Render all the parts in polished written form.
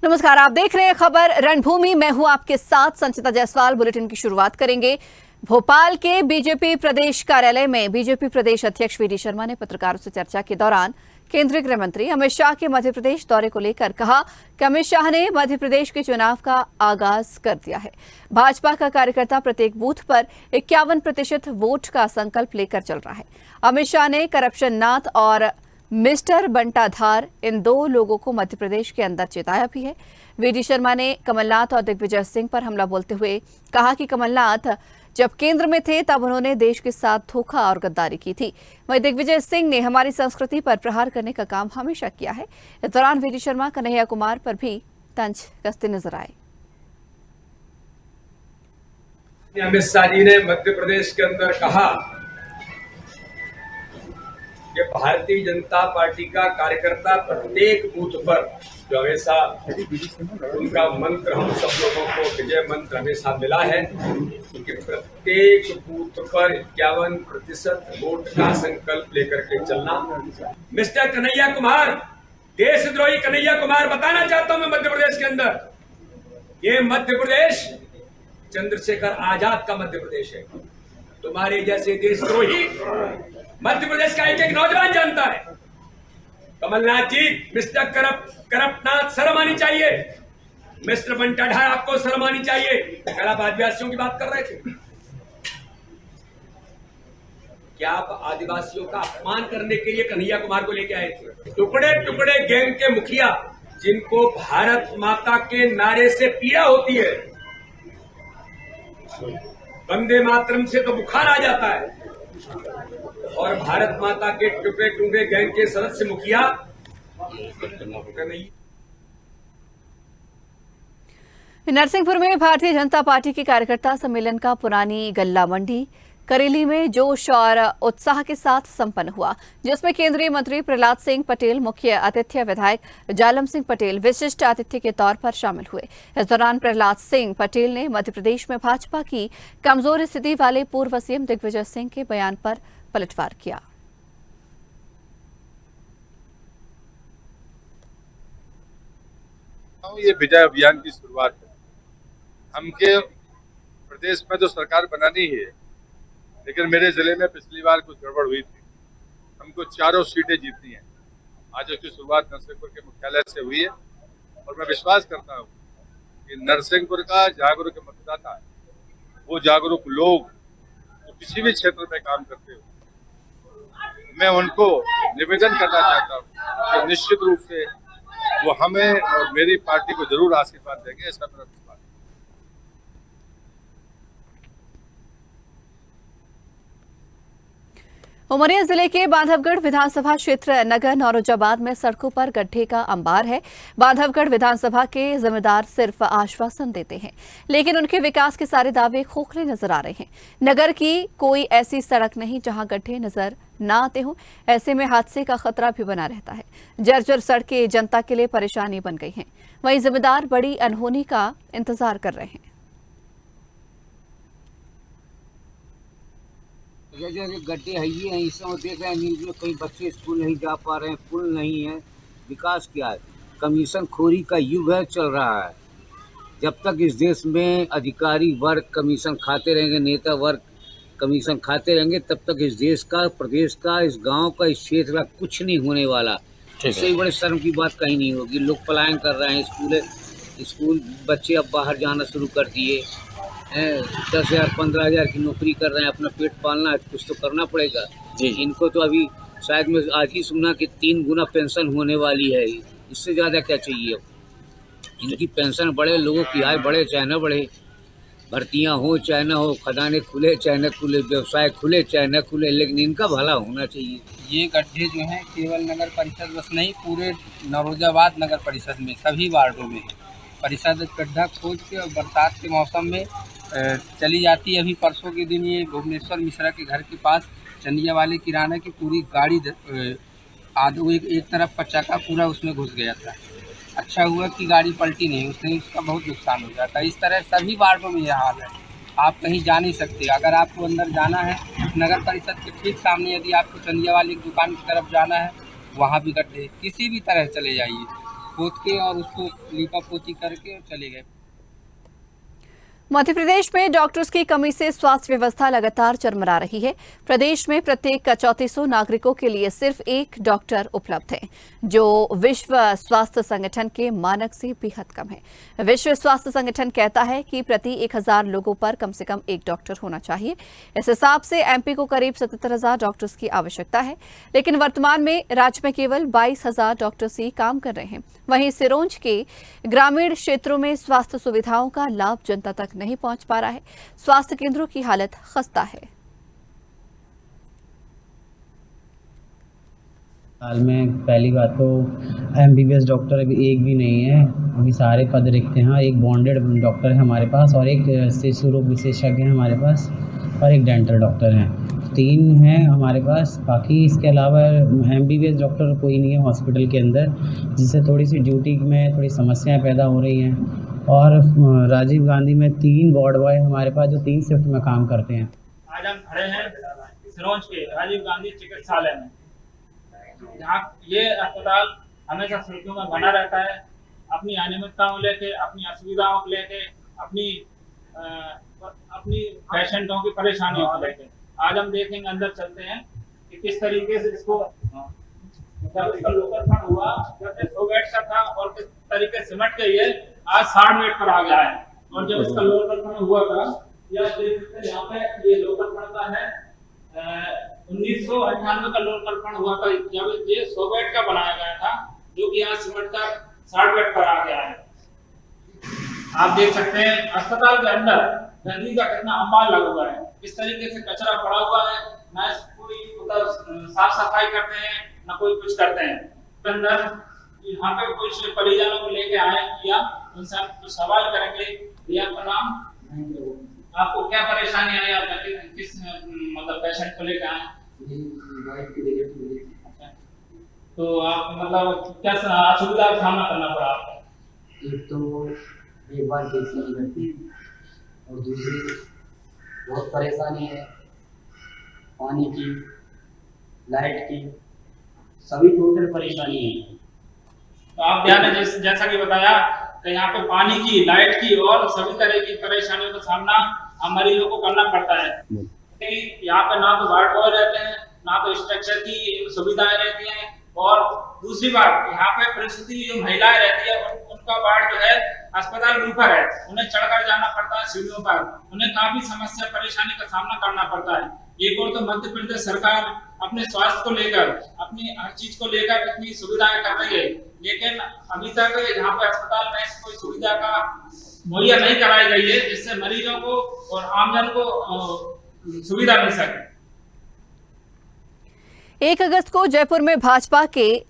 नमस्कार, आप देख रहे हैं खबर रणभूमि। मैं हूं आपके साथ संचिता जायसवाल। बुलेटिन की शुरुआत करेंगे। भोपाल के बीजेपी प्रदेश कार्यालय में बीजेपी प्रदेश अध्यक्ष वी डी शर्मा ने पत्रकारों से चर्चा के दौरान केंद्रीय गृह मंत्री अमित शाह के मध्य प्रदेश दौरे को लेकर कहा कि अमित शाह ने मध्य प्रदेश के चुनाव का आगाज कर दिया है। भाजपा का कार्यकर्ता प्रत्येक बूथ पर 51% वोट का संकल्प लेकर चल रहा है। अमित शाह ने करप्शन नाथ और मिस्टर बंटाधार इन दो लोगों को मध्य प्रदेश के अंदर चेताया भी है। वी डी शर्मा ने कमलनाथ और दिग्विजय सिंह पर हमला बोलते हुए कहा कि कमलनाथ जब केंद्र में थे तब उन्होंने देश के साथ धोखा और गद्दारी की थी। वहीं दिग्विजय सिंह ने हमारी संस्कृति पर प्रहार करने का काम हमेशा किया है। इस दौरान वी डी शर्मा कन्हैया कुमार पर भी तंज कसते नजर आए। अमित शाह जी ने मध्य प्रदेश के अंदर कहा कि भारतीय जनता पार्टी का कार्यकर्ता प्रत्येक बूथ पर जो हमेशा उनका मंत्र हम सब लोगों को विजय मंत्र हमेशा मिला है कि प्रत्येक बूथ पर 51% वोट का संकल्प लेकर के चलना। मिस्टर कन्हैया कुमार, देशद्रोही कन्हैया कुमार, बताना चाहता हूं मैं मध्य प्रदेश के अंदर, ये मध्य प्रदेश चंद्रशेखर आजाद का मध्य प्रदेश है। तुम्हारे जैसे देशद्रोही मध्य प्रदेश का एक एक नौजवान जानता है। कमलनाथ जी, मिस्टर करप्टनाथ, शर्म आनी चाहिए। मिस्टर बंटाधार, आपको शर्म आनी चाहिए। कल आप आदिवासियों की बात कर रहे थे, क्या आप आदिवासियों का अपमान करने के लिए कन्हैया कुमार को लेके आए थे? टुकड़े टुकड़े गैंग के मुखिया, जिनको भारत माता के नारे से पीड़ा होती है, वंदे मातरम से तो बुखार आ जाता है, और भारत माता के टुकड़े टुकड़े गैंग के सदस्य मुखिया नहीं। नरसिंहपुर में भारतीय जनता पार्टी के कार्यकर्ता सम्मेलन का पुरानी गल्ला मंडी करेली में जोश और उत्साह के साथ संपन्न हुआ, जिसमें केंद्रीय मंत्री प्रहलाद सिंह पटेल, मुख्य अतिथि विधायक जालम सिंह पटेल विशिष्ट अतिथि के तौर पर शामिल हुए। इस दौरान प्रहलाद सिंह पटेल ने मध्य प्रदेश में भाजपा की कमजोर स्थिति वाले पूर्व सीएम दिग्विजय सिंह के बयान पर पलटवार किया। ये विजय अभियान की शुरुआत है। हमके प्रदेश में तो सरकार बनानी है, लेकिन मेरे जिले में पिछली बार कुछ गड़बड़ हुई थी। हमको 4 सीटें जीतनी है। आज उसकी शुरुआत नरसिंहपुर के मुख्यालय से हुई है, और मैं विश्वास करता हूँ कि नरसिंहपुर का जागरूक मतदाता है, वो जागरूक लोग जो किसी भी क्षेत्र में काम करते हो, मैं उनको निवेदन करना चाहता हूँ कि निश्चित रूप से वो हमें और मेरी पार्टी को जरूर आशीर्वाद देंगे, ऐसा मेरा विश्वास है। उमरिया जिले के बांधवगढ़ विधानसभा क्षेत्र नगर नौरोजाबाद में सड़कों पर गड्ढे का अंबार है। बांधवगढ़ विधानसभा के जिम्मेदार सिर्फ आश्वासन देते हैं, लेकिन उनके विकास के सारे दावे खोखले नजर आ रहे हैं। नगर की कोई ऐसी सड़क नहीं जहां गड्ढे नजर न आते हों। ऐसे में हादसे का खतरा भी बना रहता है। जर्जर सड़कें जनता के लिए परेशानी बन गई हैं। वहीं जिम्मेदार बड़ी अनहोनी का इंतजार कर रहे हैं। जैसे गड्ढे है ही हैं, इसमें देख रहे हैं न्यूज़ में कई बच्चे स्कूल नहीं जा पा रहे हैं, पुल नहीं है। विकास क्या है? कमीशन खोरी का युग है, चल रहा है। जब तक इस देश में अधिकारी वर्ग कमीशन खाते रहेंगे, नेता वर्ग कमीशन खाते रहेंगे, तब तक इस देश का, प्रदेश का, इस गांव का, इस क्षेत्र का कुछ नहीं होने वाला। इससे ही बड़े शर्म की बात कहीं नहीं होगी। लोग पलायन कर रहे हैं, स्कूल बच्चे अब बाहर जाना शुरू कर दिए हैं। 10,000 15,000 की नौकरी कर रहे हैं, अपना पेट पालना है, कुछ तो करना पड़ेगा जी। इनको तो अभी शायद मैं आज ही सुना कि 3 गुना पेंशन होने वाली है। इससे ज़्यादा क्या चाहिए? इनकी पेंशन बढ़े, लोगों की आय बढ़े चाहे न बढ़े, भर्तियां हो चाहे न हो, खदानें खुले चाहे न खुले, व्यवसाय खुले चाहे न खुले, लेकिन इनका भला होना चाहिए। ये गड्ढे जो हैं केवल नगर परिषद बस नहीं, पूरे नौरोजाबाद नगर परिषद में सभी वार्डों में है। परिषद गड्ढा खोद के और बरसात के मौसम में चली जाती है। अभी परसों के दिन ये भुवनेश्वर मिश्रा के घर के पास चंदिया वाले किराना की पूरी गाड़ी आधो एक तरफ का चक्का पूरा उसमें घुस गया था। अच्छा हुआ कि गाड़ी पलटी नहीं, उसका बहुत नुकसान हो जाता है। इस तरह सभी वार्डों में यह हाल है। आप कहीं जा नहीं सकते। अगर आपको अंदर जाना है, नगर परिषद के ठीक सामने यदि आपको चंदिया वाली दुकान की तरफ जाना है, वहाँ भी गड्ढे, किसी भी तरह चले जाइए। खोद के और उसको लीपा पोती करके और चले गए। मध्य प्रदेश में डॉक्टर्स की कमी से स्वास्थ्य व्यवस्था लगातार चरमरा रही है। प्रदेश में प्रत्येक 3400 नागरिकों के लिए सिर्फ एक डॉक्टर उपलब्ध है, जो विश्व स्वास्थ्य संगठन के मानक से बेहद कम है। विश्व स्वास्थ्य संगठन कहता है कि प्रति 1000 लोगों पर कम से कम एक डॉक्टर होना चाहिए। इस हिसाब से एमपी को करीब 77,000 डॉक्टर्स की आवश्यकता है, लेकिन वर्तमान में राज्य में केवल 22,000 डॉक्टर्स ही काम कर रहे हैं। वहीं सिरोंज के ग्रामीण क्षेत्रों में स्वास्थ्य सुविधाओं का लाभ जनता तक नहीं पहुंच पा रहा है। स्वास्थ्य केंद्रों की हालत खस्ता है। हाल में पहली बात तो एमबीबीएस डॉक्टर अभी एक भी नहीं है, अभी सारे पद रिक्त हैं। एक बॉन्डेड डॉक्टर है हमारे पास और एक शिशु रोग विशेषज्ञ है हमारे पास और एक डेंटल डॉक्टर हैं। 3 हैं हमारे पास। बाकी इसके अलावा एमबीबीएस डॉक्टर कोई नहीं है हॉस्पिटल के अंदर, जिससे थोड़ी सी ड्यूटी में थोड़ी समस्याएं पैदा हो रही हैं। और राजीव गांधी में 3 वार्ड बॉय हमारे पास जो 3 शिफ्ट में काम करते हैं। आज हम खड़े हैं सिरोंज के राजीव गांधी चिकित्सालय में, जहाँ ये अस्पताल हमेशा सुर्खियों में बना रहता है, अपनी अनियमितताओं लेके, अपनी असुविधाओं को लेके, अपनी पेशेंटों की परेशानियों को लेके। आज हम देखेंगे, अंदर चलते हैं कि किस तरीके से इसको, जब इसका लोकार्पण हुआ जब 100 बेड का था और किस तरीके से सिमट के ये आज 60 बेड पर आ गया है। और जब इसका लोकार्पण हुआ था, यह देख सकते हैं यहाँ पे ये लोकार्पण का है 1998 का लोकार्पण हुआ था, जब ये 100 बेड का बनाया गया था, जो कि आज सिमट कर 60 बेड पर आ गया है। आप देख सकते हैं अस्पताल के अंदर गंदगी का कितना अंबार लगा हुआ है, इस तरीके से कचरा पड़ा हुआ है, ना कोई साफ सफाई करते हैं ना कोई कुछ करते हैं। अंदर यहाँ पे कुछ परिजनों को लेके आए या उनसे हम कुछ सवाल करेंगे। भैया आपका नाम, आपको क्या परेशानी आई, आप किस मतलब पेशेंट को लेके आए? तो आप मतलब क्या असुविधा का सामना करना पड़ा आपको? एक तो देखभाल कैसी नहीं करती और दूसरी बहुत परेशानी है पानी की, लाइट की, सभी टोटल परेशानी है। तो आप ध्यान है जैसा कि बताया कि यहाँ पे पानी की, लाइट की और सभी तरह की परेशानियों का सामना हम मरीजों को करना पड़ता है। यहाँ पे ना तो वार्ड बॉय रहते हैं, ना तो स्ट्रक्चर की सुविधाएं रहती हैं, और दूसरी बात यहाँ पे प्रसूति जो महिलाएं रहती है उनका वार्ड जो है अस्पताल ऊपर है, उन्हें चढ़कर जाना पड़ता है सीढ़ियों पर, उन्हें काफी समस्या परेशानी का सामना करना पड़ता है। एक और तो मध्य प्रदेश सरकार अपने स्वास्थ्य को लेकर, अपनी हर चीज को लेकर इतनी सुविधाएं कर रही है, लेकिन अभी तक यहाँ पे अस्पताल में कोई सुविधा का मुहैया नहीं कराई गई है, जिससे मरीजों को और आमजन को सुविधा मिल सके। 1 अगस्त को जयपुर में भाजपा के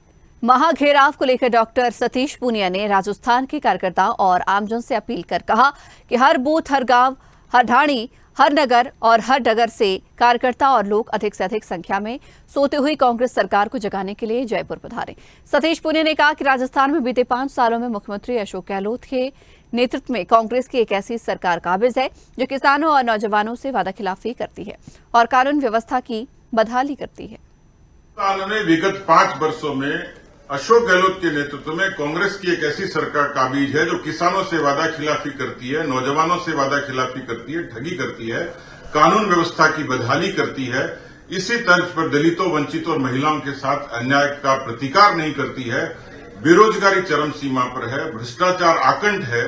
महाघेराव को लेकर डॉक्टर सतीश पूनिया ने राजस्थान के कार्यकर्ताओं और आमजन से अपील कर कहा कि हर बूथ, हर गांव, हर ढाणी, हर नगर और हर डगर से कार्यकर्ता और लोग अधिक से अधिक संख्या में सोते हुई कांग्रेस सरकार को जगाने के लिए जयपुर पधारे। सतीश पूनिया ने कहा कि राजस्थान में बीते 5 सालों में मुख्यमंत्री अशोक गहलोत के नेतृत्व में कांग्रेस की एक ऐसी सरकार काबिज है जो किसानों और नौजवानों से वादाखिलाफी करती है और कानून व्यवस्था की बदहाली करती है। विगत 5 वर्षों में अशोक गहलोत के नेतृत्व में कांग्रेस की एक ऐसी सरकार काबिज है जो किसानों से वादा खिलाफी करती है, नौजवानों से वादा खिलाफी करती है, ठगी करती है, कानून व्यवस्था की बदहाली करती है। इसी तर्ज पर दलितों, वंचितों और महिलाओं के साथ अन्याय का प्रतिकार नहीं करती है। बेरोजगारी चरम सीमा पर है, भ्रष्टाचार आकंठ है।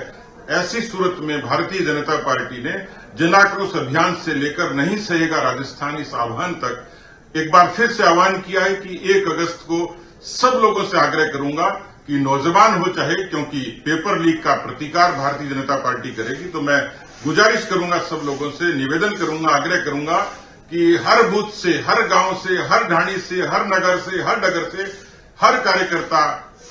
ऐसी सूरत में भारतीय जनता पार्टी ने जन आक्रोश अभियान से लेकर नहीं सहेगा राजस्थान इस आह्वान तक एक बार फिर से आह्वान किया है कि 1 अगस्त को सब लोगों से आग्रह करूंगा कि नौजवान हो चाहे, क्योंकि पेपर लीक का प्रतिकार भारतीय जनता पार्टी करेगी, तो मैं गुजारिश करूंगा सब लोगों से, निवेदन करूंगा, आग्रह करूंगा कि हर बूथ से, हर गांव से, हर ढाणी से, हर नगर से, हर डगर से, हर कार्यकर्ता,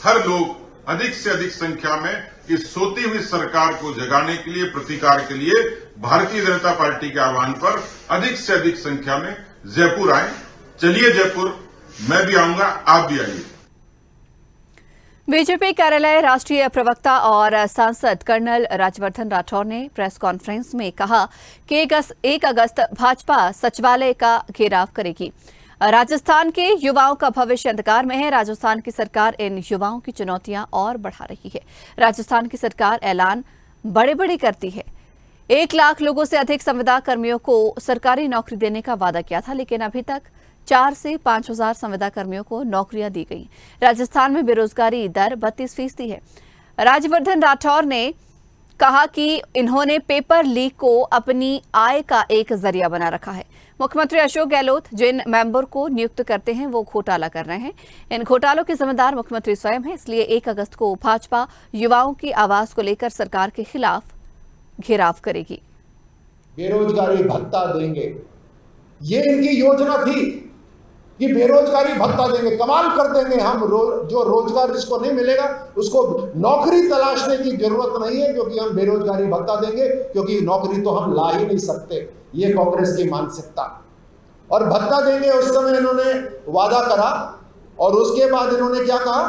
हर लोग अधिक से अधिक संख्या में इस सोती हुई सरकार को जगाने के लिए, प्रतिकार के लिए भारतीय जनता पार्टी के आह्वान पर अधिक से अधिक संख्या में जयपुर आए। चलिए जयपुर, मैं भी आऊंगा, आप भी आइए। बीजेपी कार्यालय राष्ट्रीय प्रवक्ता और सांसद कर्नल राज्यवर्धन राठौर ने प्रेस कॉन्फ्रेंस में कहा कि 1 अगस्त भाजपा सचिवालय का घेराव करेगी। राजस्थान के युवाओं का भविष्य अंधकार में है। राजस्थान की सरकार इन युवाओं की चुनौतियां और बढ़ा रही है। राजस्थान की सरकार ऐलान बड़े बड़े करती है। 1 लाख लोगों से अधिक संविदा कर्मियों को सरकारी नौकरी देने का वादा किया था, लेकिन अभी तक 4 से 5 हजार संविदा कर्मियों को नौकरियां दी गई। राजस्थान में बेरोजगारी दर 32% है। राज्यवर्धन राठौर ने कहा कि इन्होंने पेपर लीक को अपनी आय का एक जरिया बना रखा है। मुख्यमंत्री अशोक गहलोत जिन मेंबर को नियुक्त करते हैं वो घोटाला कर रहे हैं। इन घोटालों के जिम्मेदार मुख्यमंत्री स्वयं हैं। इसलिए 1 अगस्त को भाजपा युवाओं की आवाज को लेकर सरकार के खिलाफ घेराव करेगी। बेरोजगारी भत्ता देंगे, ये इनकी योजना थी कि बेरोजगारी भत्ता देंगे, कमाल कर देंगे हम। जो रोजगार जिसको नहीं मिलेगा उसको नौकरी तलाशने की जरूरत नहीं है, क्योंकि हम बेरोजगारी भत्ता देंगे, क्योंकि नौकरी तो हम ला ही नहीं सकते। ये कांग्रेस की मानसिकता। और भत्ता देंगे उस समय इन्होंने वादा करा, और उसके बाद इन्होंने क्या कहा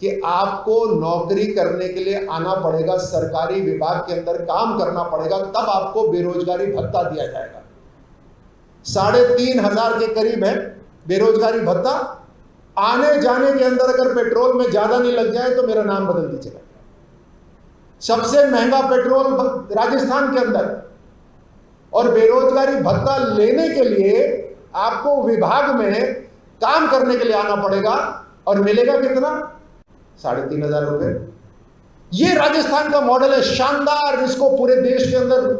कि आपको नौकरी करने के लिए आना पड़ेगा, सरकारी विभाग के अंदर काम करना पड़ेगा, तब आपको बेरोजगारी भत्ता दिया जाएगा। 3,500 के करीब है बेरोजगारी भत्ता। आने जाने के अंदर अगर पेट्रोल में ज्यादा नहीं लग जाए तो मेरा नाम बदल दीजिएगा। सबसे महंगा पेट्रोल राजस्थान के अंदर, और बेरोजगारी भत्ता लेने के लिए आपको विभाग में काम करने के लिए आना पड़ेगा, और मिलेगा कितना? 3,500 रुपए। ये राजस्थान का मॉडल है, शानदार। इसको पूरे देश के अंदर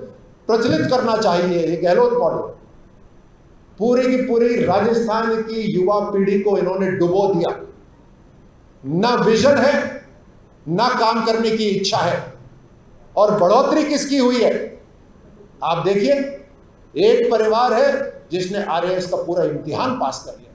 प्रचलित करना चाहिए। ये गहलोत मॉडल पूरी की पूरी राजस्थान की युवा पीढ़ी को इन्होंने डुबो दिया। ना विजन है, ना काम करने की इच्छा है। और बढ़ोतरी किसकी हुई है आप देखिए। एक परिवार है जिसने आरएएस का पूरा इम्तिहान पास कर लिया।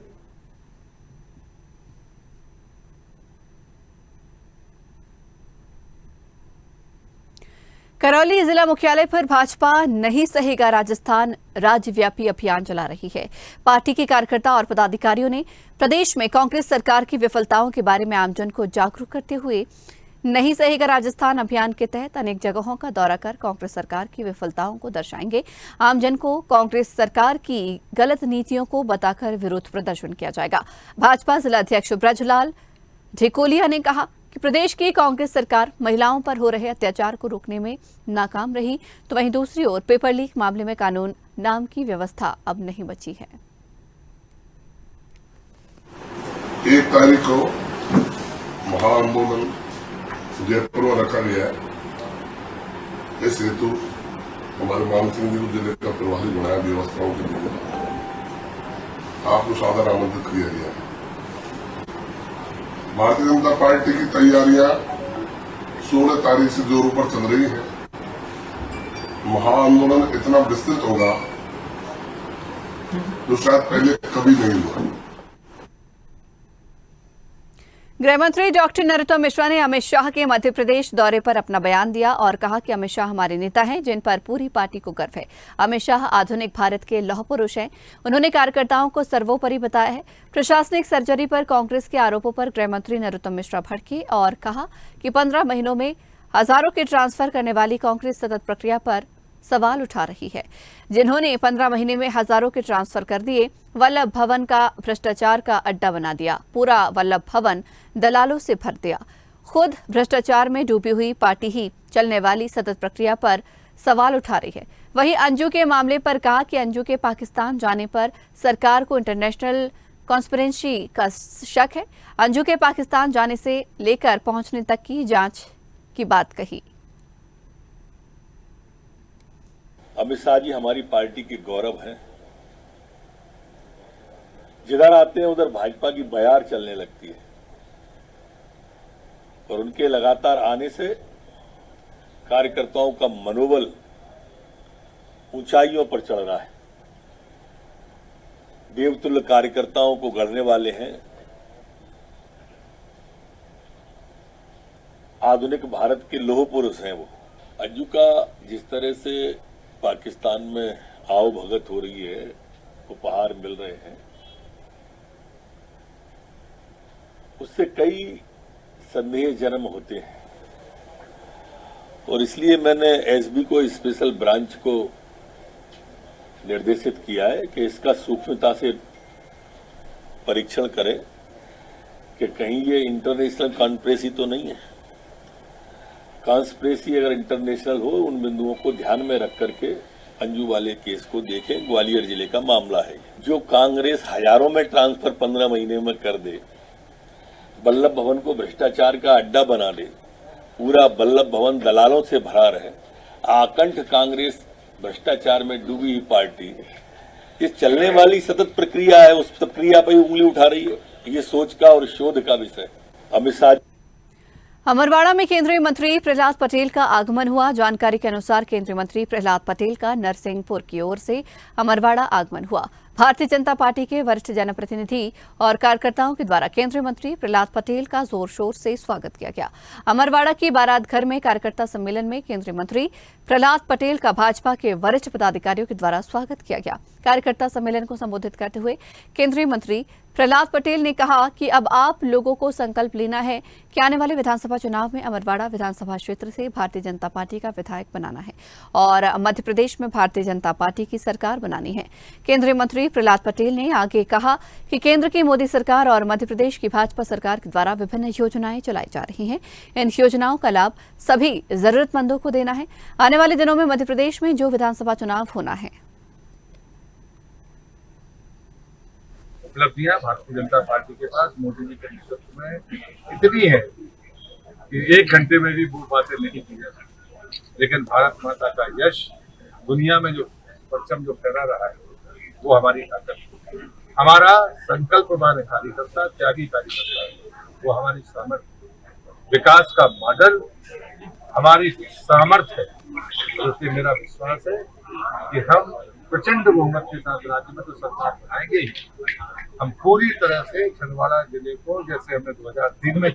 करौली जिला मुख्यालय पर भाजपा नहीं सहेगा राजस्थान राज्यव्यापी अभियान चला रही है। पार्टी के कार्यकर्ता और पदाधिकारियों ने प्रदेश में कांग्रेस सरकार की विफलताओं के बारे में आमजन को जागरूक करते हुए नहीं सहेगा राजस्थान अभियान के तहत अनेक जगहों का दौरा कर कांग्रेस सरकार की विफलताओं को दर्शाएंगे। आमजन को कांग्रेस सरकार की गलत नीतियों को बताकर विरोध प्रदर्शन किया जाएगा। भाजपा जिला अध्यक्ष ब्रजलाल ढिकोलिया ने कहा कि प्रदेश की कांग्रेस सरकार महिलाओं पर हो रहे अत्याचार को रोकने में नाकाम रही, तो वहीं दूसरी ओर पेपर लीक मामले में कानून नाम की व्यवस्था अब नहीं बची है। 1 तारीख को महाआंदोलन जयपुर में रखा गया है। इस हेतु हमारे मान सिंह जी को जिले का प्रभारी बनाया व्यवस्थाओं के लिए। आपको सादर आमंत्रित किया गया। भारतीय जनता पार्टी की तैयारियां 16 तारीख से जोरों पर चल रही है। महाआंदोलन इतना विस्तृत होगा जो शायद पहले कभी नहीं हुआ। गृहमंत्री डॉक्टर नरोत्तम मिश्रा ने अमित शाह के मध्य प्रदेश दौरे पर अपना बयान दिया और कहा कि अमित शाह हमारे नेता हैं जिन पर पूरी पार्टी को गर्व है। अमित शाह आधुनिक भारत के लौह पुरुष हैं। उन्होंने कार्यकर्ताओं को सर्वोपरि बताया है। प्रशासनिक सर्जरी पर कांग्रेस के आरोपों पर गृहमंत्री नरोत्तम मिश्रा भड़के और कहा कि 15 महीनों में हजारों के ट्रांसफर करने वाली कांग्रेस सतत प्रक्रिया पर सवाल उठा रही है। जिन्होंने 15 महीने में हजारों के ट्रांसफर कर दिए, वल्लभ भवन का भ्रष्टाचार का अड्डा बना दिया, पूरा वल्लभ भवन दलालों से भर दिया। खुद भ्रष्टाचार में डूबी हुई पार्टी ही चलने वाली सतत प्रक्रिया पर सवाल उठा रही है। वहीं अंजू के मामले पर कहा कि अंजू के पाकिस्तान जाने पर सरकार को इंटरनेशनल कॉन्स्पिरेसी का शक है। अंजू के पाकिस्तान जाने से लेकर पहुंचने तक की जांच की बात कही। अमित शाह जी हमारी पार्टी के गौरव हैं। जिधर आते हैं उधर भाजपा की बयार चलने लगती है और उनके लगातार आने से कार्यकर्ताओं का मनोबल ऊंचाइयों पर चढ़ रहा है। देवतुल्य कार्यकर्ताओं को गढ़ने वाले हैं। आधुनिक भारत के लौह पुरुष हैं वो। अंजू का जिस तरह से पाकिस्तान में आओ भगत हो रही है, उपहार मिल रहे हैं, उससे कई संदेह जन्म होते हैं और इसलिए मैंने एसबी को स्पेशल ब्रांच को निर्देशित किया है कि इसका सूक्ष्मता से परीक्षण करें कि कहीं ये इंटरनेशनल कॉन्स्पिरेसी तो नहीं है। कॉन्स्पिरेसी अगर इंटरनेशनल हो, उन बिंदुओं को ध्यान में रख करके अंजू वाले केस को देखें। ग्वालियर जिले का मामला है। जो कांग्रेस हजारों में ट्रांसफर 15 महीने में कर दे, वल्लभ भवन को भ्रष्टाचार का अड्डा बना दे, पूरा वल्लभ भवन दलालों से भरा रहे, आकंठ कांग्रेस भ्रष्टाचार में डूबी हुई पार्टी ये चलने वाली सतत प्रक्रिया है, उस प्रक्रिया पर उंगली उठा रही है। ये सोच का और शोध का विषय। अमित शाह अमरवाड़ा में केंद्रीय मंत्री प्रहलाद पटेल का आगमन हुआ। जानकारी के अनुसार केंद्रीय मंत्री प्रहलाद पटेल का नरसिंहपुर की ओर से अमरवाड़ा आगमन हुआ। भारतीय जनता पार्टी के वरिष्ठ जनप्रतिनिधि और कार्यकर्ताओं के द्वारा केंद्रीय मंत्री प्रहलाद पटेल का जोर शोर से स्वागत किया गया। अमरवाड़ा की बारात घर में कार्यकर्ता सम्मेलन में केंद्रीय मंत्री प्रहलाद पटेल का भाजपा के वरिष्ठ पदाधिकारियों के द्वारा स्वागत किया गया। कार्यकर्ता सम्मेलन को संबोधित करते हुए केंद्रीय मंत्री प्रहलाद पटेल ने कहा कि अब आप लोगों को संकल्प लेना है कि आने वाले विधानसभा चुनाव में अमरवाड़ा विधानसभा क्षेत्र से भारतीय जनता पार्टी का विधायक बनाना है और मध्य प्रदेश में भारतीय जनता पार्टी की सरकार बनानी है। केंद्रीय मंत्री प्रहलाद पटेल ने आगे कहा कि केंद्र की मोदी सरकार और मध्य प्रदेश की भाजपा सरकार के द्वारा विभिन्न योजनाएं चलाई जा रही हैं। इन योजनाओं का लाभ सभी जरूरतमंदों को देना है। आने वाले दिनों में मध्य प्रदेश में जो विधानसभा चुनाव होना है, उपलब्धियां भारतीय जनता पार्टी के पास मोदी जी के नेतृत्व में इतनी है कि 1 घंटे में भी वो बातें नहीं की जा सकती। लेकिन भारत माता का यश दुनिया में जो परचम जो फहरा रहा है वो हमारी ताकत है। हमारा संकल्प वाले कार्यकर्ता, त्यागी कार्यकर्ता, वो हमारी सामर्थ्य, विकास का मॉडल हमारी सामर्थ्य है। तो इसलिए मेरा विश्वास है कि हम प्रचंड बहुमत के साथ राज्य में तो सरकार बनाएंगे ही। हम पूरी तरह से छिंदवाड़ा जिले को जैसे हमने 2003 में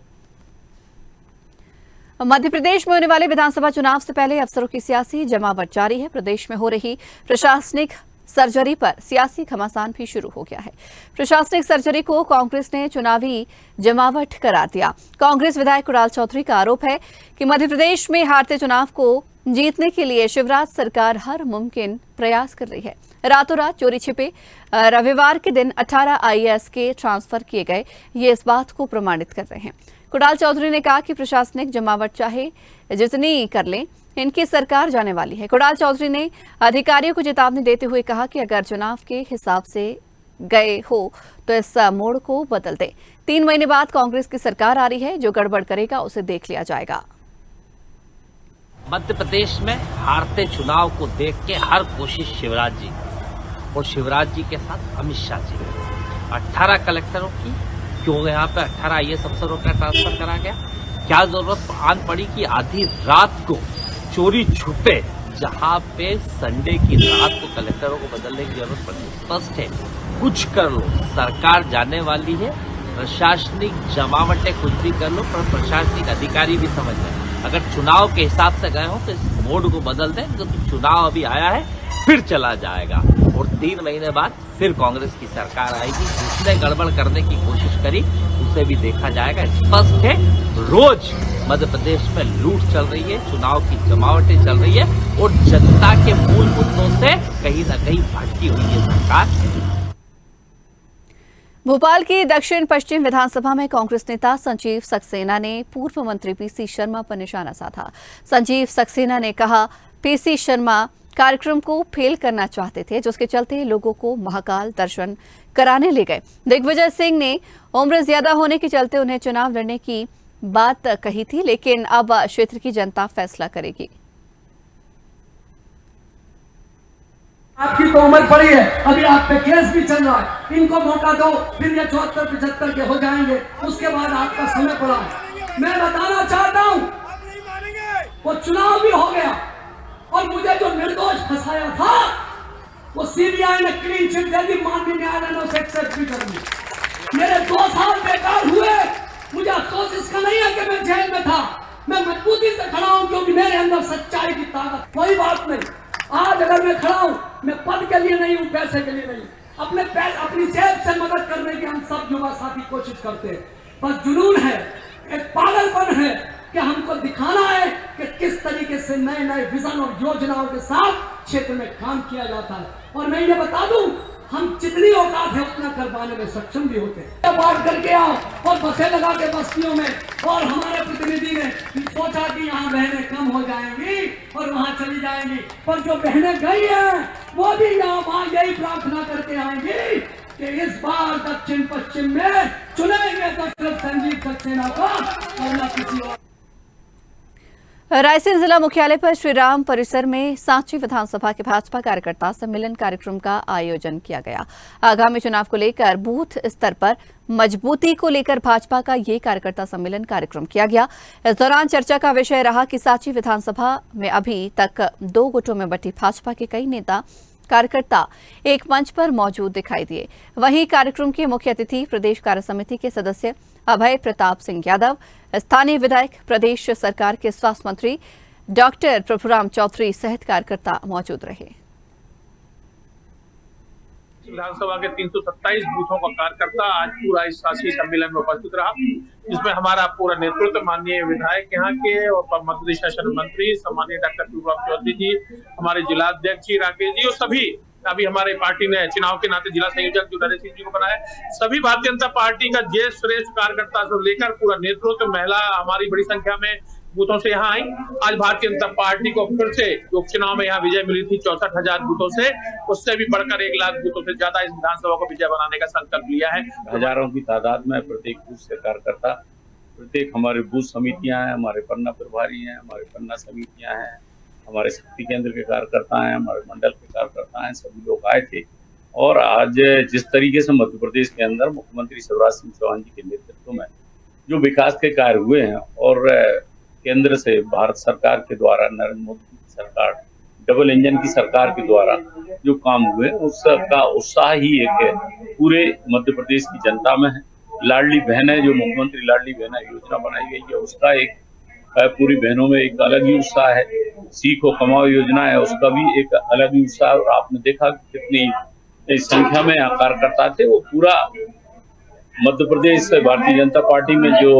मध्य प्रदेश में होने वाले विधानसभा चुनाव से पहले अफसरों की सियासी जमावट जारी है। प्रदेश में हो रही प्रशासनिक सर्जरी पर सियासी घमासान भी शुरू हो गया है। प्रशासनिक सर्जरी को कांग्रेस ने चुनावी जमावट करार दिया। कांग्रेस विधायक कुणाल चौधरी का आरोप है कि मध्य प्रदेश में हारते चुनाव को जीतने के लिए शिवराज सरकार हर मुमकिन प्रयास कर रही है। रातों रात चोरी छिपे रविवार के दिन 18 आईएएस के ट्रांसफर किए गए, ये इस बात को प्रमाणित कर रहे हैं। कुणाल चौधरी ने कहा कि प्रशासनिक जमावट चाहे जितनी कर लें, इनकी सरकार जाने वाली है। कुणाल चौधरी ने अधिकारियों को चेतावनी देते हुए कहा कि अगर चुनाव के हिसाब से गए हो तो इस मोड़ को बदल दें। 3 महीने बाद कांग्रेस की सरकार आ रही है, जो गड़बड़ करेगा उसे देख लिया जाएगा। मध्य प्रदेश में हारते चुनाव को देख के हर कोशिश शिवराज जी और शिवराज जी के साथ अमित शाह जी, 18 कलेक्टरों की क्यों यहाँ पे 18 आईएएस अफसरों का ट्रांसफर करा गया? क्या जरूरत आन पड़ी कि आधी रात को चोरी छुपे जहाँ पे संडे की रात को कलेक्टरों को बदलने की जरूरत पड़ी? स्पष्ट है, कुछ कर लो, सरकार जाने वाली है। प्रशासनिक जमावटें कुछ भी कर लो, पर प्रशासनिक अधिकारी भी समझ लें अगर चुनाव के हिसाब से गए हो तो इस मोड को बदल दें, क्योंकि चुनाव अभी आया है फिर चला जाएगा और 3 महीने बाद फिर कांग्रेस की सरकार आएगी। जिसने गड़बड़ करने की कोशिश करी उसे भी देखा जाएगा। स्पष्ट है, रोज मध्य प्रदेश में लूट चल रही है, चुनाव की जमावटें चल रही है और जनता के मूल मुद्दों से कहीं न कहीं भटकी हुई है सरकार। भोपाल की दक्षिण पश्चिम विधानसभा में कांग्रेस नेता संजीव सक्सेना ने पूर्व मंत्री पीसी शर्मा पर निशाना साधा। संजीव सक्सेना ने कहा, पीसी शर्मा कार्यक्रम को फेल करना चाहते थे, जिसके चलते लोगों को महाकाल दर्शन कराने ले गए। दिग्विजय सिंह ने उम्र ज्यादा होने के चलते उन्हें चुनाव लड़ने की बात कही थी, लेकिन अब क्षेत्र की जनता फैसला करेगी। आपकी तो उम्र बड़ी है, अभी आप पे केस भी चल रहा है, इनको मौका दो, फिर ये 74-75 के हो जाएंगे, उसके बाद आपका समय पड़ा है। मैं बताना चाहता हूँ, वो चुनाव भी हो गया और मुझे जो निर्दोष फंसाया था वो सीबीआई ने क्लीन चिट दे दी, माननीय न्यायालय ने उसे एक्सेप्ट भी कर दी। मेरे 2 साल बेकार हुए। मुझे अफसोस इसका नहीं है कि मैं जेल में था, मैं मजबूती से खड़ा हूँ क्योंकि मेरे अंदर सच्चाई की ताकत। कोई बात नहीं, आज अगर मैं खड़ा हूँ, मैं पद के लिए नहीं हूँ, पैसे के लिए नहीं, अपनी जेब से मदद करने की हम सब युवा साथी कोशिश करते हैं। बस जुनून है, एक पागलपन है कि हमको दिखाना है कि किस तरीके से नए नए विजन और योजनाओं के साथ क्षेत्र में काम किया जाता है। और मैं ये बता दूं, हम जितनी औकात है उतना कर पाने में सक्षम भी होते हैं। बात करके आओ और बसें लगा के बस्तियों में, और हमारे प्रतिनिधि ने सोचा कि यहाँ बहनें कम हो जाएंगी और वहाँ चली जाएंगी, पर जो बहनें गई हैं वो भी यहाँ वहाँ यही प्रार्थना करके आएंगी कि इस बार दक्षिण पश्चिम में चुनेंगे तो सिर्फ संजीव सक्सेना को और न किसी और। रायसेन जिला मुख्यालय पर श्री राम परिसर में सांची विधानसभा के भाजपा कार्यकर्ता सम्मेलन कार्यक्रम का आयोजन किया गया। आगामी चुनाव को लेकर बूथ स्तर पर मजबूती को लेकर भाजपा का ये कार्यकर्ता सम्मेलन कार्यक्रम किया गया। इस दौरान चर्चा का विषय रहा कि सांची विधानसभा में अभी तक 2 गुटों में बंटी भाजपा के कई नेता कार्यकर्ता एक मंच पर मौजूद दिखाई दिए। वहीं कार्यक्रम के मुख्य अतिथि प्रदेश कार्य समिति के सदस्य अभय प्रताप सिंह यादव, स्थानीय विधायक, प्रदेश सरकार के स्वास्थ्य मंत्री डॉक्टर प्रभुराम चौधरी सहित कार्यकर्ता मौजूद रहे। विधानसभा के 327 बूथों का कार्यकर्ता आज पूरा इस शासी सम्मेलन में उपस्थित रहा, जिसमें हमारा पूरा नेतृत्व, माननीय विधायक यहाँ के और मध्य प्रदेश शासन मंत्री सम्मानीय डॉक्टर प्रभुराम चौधरी जी, हमारे जिलाध्यक्ष जी राकेश जी, और सभी अभी हमारे पार्टी ने चुनाव के नाते जिला संयोजक जो नरेश सिंह जी को बनाया, सभी भारतीय जनता पार्टी का जय श्रेष्ठ कार्यकर्ता से लेकर पूरा नेतृत्व, महिला हमारी बड़ी संख्या में बूथों से यहाँ आई। आज भारतीय जनता पार्टी को फिर से उपचुनाव में यहाँ विजय मिली थी 64,000 बूथों से, उससे भी बढ़कर 1 लाख बूथों से ज्यादा इस विधानसभा को विजय बनाने का संकल्प लिया है। हजारों की तादाद में प्रत्येक बूथ से कार्यकर्ता, प्रत्येक हमारे बूथ समितियां हैं, हमारे पन्ना प्रभारी हैं, हमारे पन्ना समितियां हैं, हमारे शक्ति केंद्र के कार्यकर्ता हैं, हमारे मंडल के कार्यकर्ता हैं, सभी लोग आए थे। और आज जिस तरीके से मध्य प्रदेश के अंदर मुख्यमंत्री शिवराज सिंह चौहान जी के नेतृत्व में जो विकास के कार्य हुए हैं और केंद्र से भारत सरकार के द्वारा, नरेंद्र मोदी की सरकार, डबल इंजन की सरकार के द्वारा जो काम हुए, उसका उत्साह ही एक पूरे मध्य प्रदेश की जनता में है। लाडली बहनें, जो मुख्यमंत्री लाडली बहना योजना बनाई गई है, उसका एक पूरी बहनों में एक अलग ही उत्साह है। सीखो कमाओ योजना है, उसका भी एक अलग ही उत्साह। और आपने देखा कितनी संख्या में यहाँ कार्यकर्ता थे। वो पूरा मध्य प्रदेश से भारतीय जनता पार्टी में जो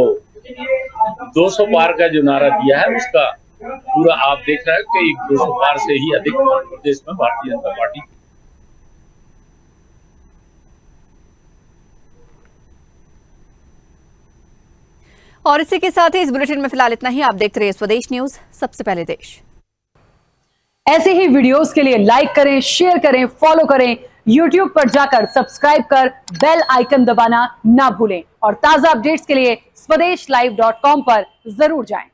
200 पार का जो नारा दिया है, उसका पूरा आप देख रहे हैं कि 200 पार से ही अधिक मध्य प्रदेश में भारतीय जनता पार्टी। और इसी के साथ ही इस बुलेटिन में फिलहाल इतना ही। आप देखते रहिए स्वदेश न्यूज, सबसे पहले देश। ऐसे ही वीडियोस के लिए लाइक करें, शेयर करें, फॉलो करें, YouTube पर जाकर सब्सक्राइब कर बेल आइकन दबाना ना भूलें और ताजा अपडेट्स के लिए swedeshlive.com पर जरूर जाएं।